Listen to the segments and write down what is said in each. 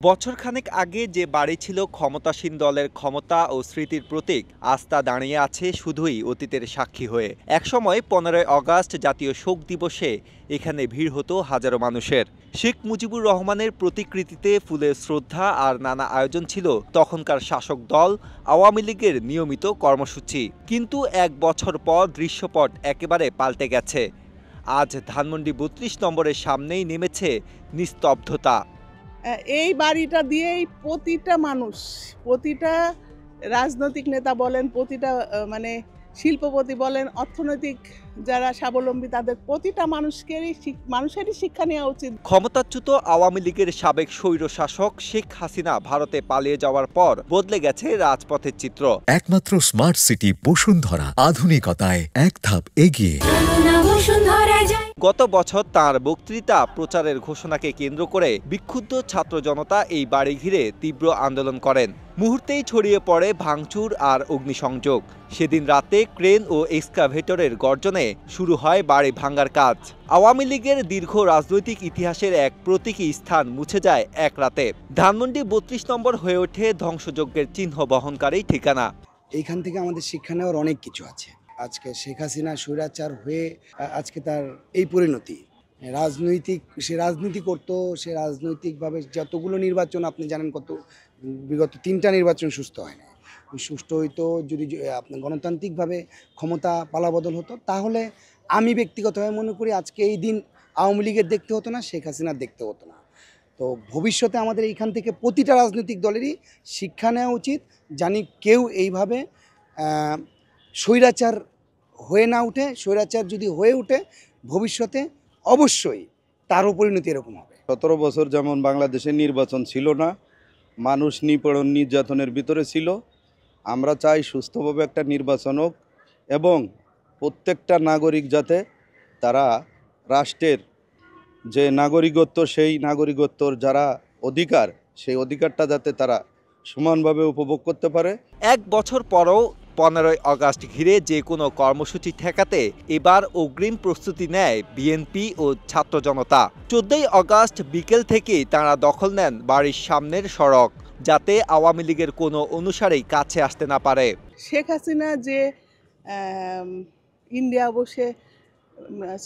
বছরখানেক আগে যে বাড়ি ছিল ক্ষমতাসীন দলের ক্ষমতা ও স্মৃতির প্রতীক, আজ তা দাঁড়িয়ে আছে শুধুই অতীতের সাক্ষী হয়ে। একসময় 15ই আগস্ট জাতীয় শোক দিবসে এখানে ভিড় হতো হাজারো মানুষের। শেখ মুজিবুর রহমানের প্রতিকৃতিতে ফুলের শ্রদ্ধা আর নানা আয়োজন ছিল তখনকার শাসক দল আওয়ামী লীগের নিয়মিত কর্মসূচি। কিন্তু এক বছর পর দৃশ্যপট একেবারে পাল্টে গেছে। আজ ধানমন্ডি 32 নম্বরের সামনেই নেমেছে নিস্তব্ধতা। এই বাড়িটা দিয়েই প্রতিটা মানুষ, প্রতিটা রাজনৈতিক নেতা বলেন, প্রতিটা মানে শিল্পপতি বলেন, অর্থনৈতিক যারা স্বাবলম্বী তাদের প্রতিটা মানুষেরই শিক্ষা নেওয়া উচিত। ক্ষমতাচ্যুত আওয়ামী লীগের সাবেক স্বৈরশাসক শেখ হাসিনা ভারতে পালিয়ে যাওয়ার পর বদলে গেছে রাজপথের চিত্র। একমাত্র স্মার্ট সিটি বসুন্ধরা, আধুনিকতায় এক ধাপ এগিয়ে। গত বছর তার বক্তৃতা প্রচারের ঘোষণাকে কেন্দ্র করে বিক্ষুব্ধ ছাত্র জনতা এই বাড়ি ঘিরে তীব্র আন্দোলন করেন। মুহূর্তেই ছড়িয়ে পড়ে ভাঙচুর আর অগ্নিসংযোগ। সেদিন রাতে ক্রেন ও এক্সকাভেটরের গর্জনে শুরু হয় বাড়ি ভাঙার কাজ। আওয়ামী লীগের দীর্ঘ রাজনৈতিক ইতিহাসের এক প্রতীকী স্থান মুছে যায় এক রাতে। ধানমন্ডি 32 নম্বর হয়ে ওঠে ধ্বংসযজ্ঞের চিহ্ন বহনকারী ঠিকানা। এইখান থেকে আমাদের শিক্ষা নেওয়ার অনেক কিছু আছে। আজকে শেখ হাসিনা স্বৈরাচার হয়ে আজকে তার এই পরিণতি। সে রাজনীতি করতো, সে রাজনৈতিকভাবে যতগুলো নির্বাচন আপনি জানেন, বিগত 3টা নির্বাচন সুস্থ হয় না। সুষ্ঠু হইতো যদি আপনার গণতান্ত্রিকভাবে ক্ষমতা পালাবদল হতো, তাহলে আমি ব্যক্তিগতভাবে মনে করি আজকে এই দিন আওয়ামী লীগের দেখতে হতো না, শেখ হাসিনার দেখতে হতো না। তো ভবিষ্যতে আমাদের এইখান থেকে প্রতিটা রাজনৈতিক দলেরই শিক্ষা নেওয়া উচিত, জানি কেউ এইভাবে স্বৈরাচার হয়ে না উঠে। স্বৈরাচার যদি হয়ে উঠে ভবিষ্যতে অবশ্যই তারও পরিণতি এরকম হবে। 17 বছর যেমন বাংলাদেশে নির্বাচন ছিল না, মানুষ নিপীড়ন নির্যাতনের ভিতরে ছিল। আমরা চাই সুস্থভাবে একটা নির্বাচন হোক এবং প্রত্যেকটা নাগরিক যাতে তারা রাষ্ট্রের যে নাগরিকত্ব, সেই নাগরিকত্বর যারা অধিকার, সেই অধিকারটা যাতে তারা সমানভাবে উপভোগ করতে পারে। এক বছর পরও 15ই আগস্ট ঘিরে যে কোনো কর্মসূচি ঠেকাতে এবার অগ্রিম প্রস্তুতি নেয় বিএনপি ও ছাত্র জনতা। 14ই আগস্ট বিকেল থেকেই তাঁরা দখল নেন বাড়ির সামনের সড়ক, যাতে আওয়ামী লীগের কোনো অনুসারী কাছে আসতে না পারে। শেখ হাসিনা যে ইন্ডিয়া বসে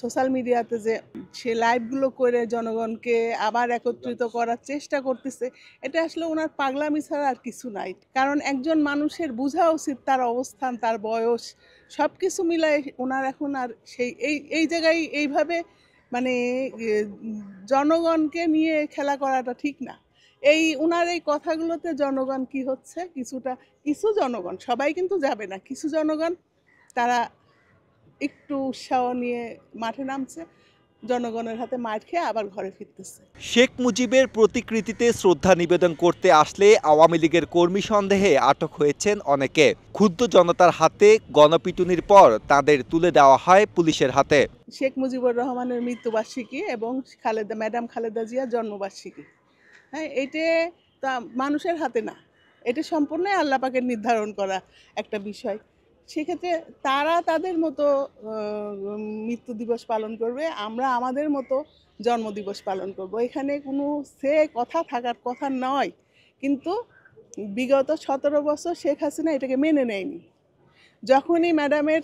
সোশ্যাল মিডিয়াতে যে সে লাইভগুলো করে জনগণকে আবার একত্রিত করার চেষ্টা করতেছে, এটা আসলে ওনার পাগলামি ছাড়া আর কিছু নাই। কারণ একজন মানুষের বোঝা উচিত তার অবস্থান, তার বয়স, সব কিছু মিলাই ওনার এখন আর সেই এই জায়গায় এইভাবে মানে জনগণকে নিয়ে খেলা করাটা ঠিক না। ওনার এই কথাগুলোতে জনগণ কি হচ্ছে, কিছু জনগণ, সবাই কিন্তু যাবে না, কিছু জনগণ তারা একটু উৎসাহ নিয়ে মাঠে নামছে, জনগণের হাতে মার খেয়ে আবার ঘরে ফিরতেছে। শেখ মুজিবের প্রতিকৃতিতে শ্রদ্ধা নিবেদন করতে আসলে আওয়ামী লীগের কর্মী সন্দেহে আটক হয়েছেন অনেকে। ক্ষুব্ধ জনতার হাতে গণপিটুনির পর তাদের তুলে দেওয়া হয় পুলিশের হাতে। শেখ মুজিবুর রহমানের মৃত্যুবার্ষিকী এবং ম্যাডাম খালেদা জিয়ার জন্মবার্ষিকী, হ্যাঁ, এটা তা মানুষের হাতে না, এটা সম্পূর্ণ আল্লাহ পাকের নির্ধারণ করা একটা বিষয়। সেক্ষেত্রে তারা তাদের মতো মৃত্যু দিবস পালন করবে, আমরা আমাদের মতো জন্মদিবস পালন করব। এখানে কোনো কথা থাকার কথা নয়। কিন্তু বিগত 17 বছর শেখ হাসিনা এটাকে মেনে নেয়নি। যখনই ম্যাডামের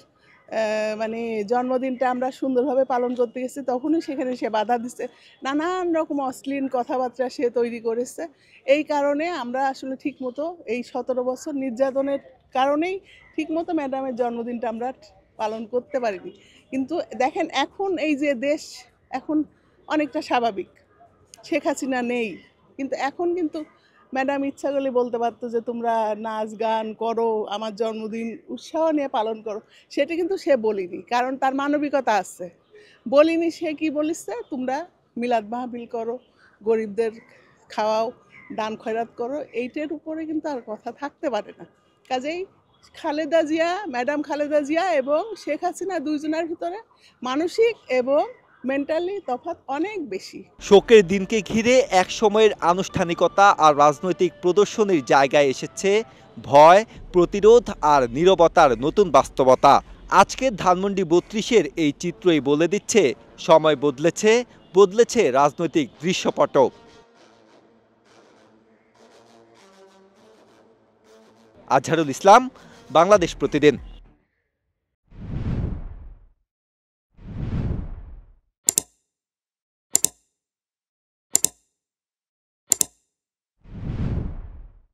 মানে জন্মদিনটা আমরা সুন্দরভাবে পালন করতে গেছি, তখনই সেখানে সে বাধা দিচ্ছে, নানান রকম অশ্লীল কথাবার্তা সে তৈরি করেছে। এই কারণে আমরা আসলে ঠিকমতো এই 17 বছর নির্যাতনের কারণেই ঠিকমতো ম্যাডামের জন্মদিনটা আমরা পালন করতে পারিনি। কিন্তু দেখেন এখন এই যে দেশ এখন অনেকটা স্বাভাবিক, শেখ হাসিনা নেই, কিন্তু এখন কিন্তু ম্যাডাম ইচ্ছা করলে বলতে পারতো যে তোমরা নাচ গান করো, আমার জন্মদিন উৎসাহ নিয়ে পালন করো। সেটা কিন্তু সে বলিনি, কারণ তার মানবিকতা আছে। বলিনি, সে কি বলিছে, তোমরা মিলাদ মাহফিল করো, গরিবদের খাওয়াও, দান খয়রাত করো, এইটার উপরে কিন্তু আর কথা থাকতে পারে না। কাজেই ম্যাডাম খালেদা জিয়া এবং শেখ হাসিনা দুইজনের ভিতরে মানসিক এবং মেন্টালি তফাৎ অনেক বেশি। শোকের দিনকে ঘিরে এক সময়ের আনুষ্ঠানিকতা আর রাজনৈতিক প্রদর্শনীর জায়গায় এসেছে ভয়, প্রতিরোধ আর নীরবতার নতুন বাস্তবতা। আজকের ধানমন্ডি 32-এর এই চিত্রই বলে দিচ্ছে সময় বদলেছে রাজনৈতিক দৃশ্যপটও। আজহারুল ইসলাম, বাংলাদেশ প্রতিদিন।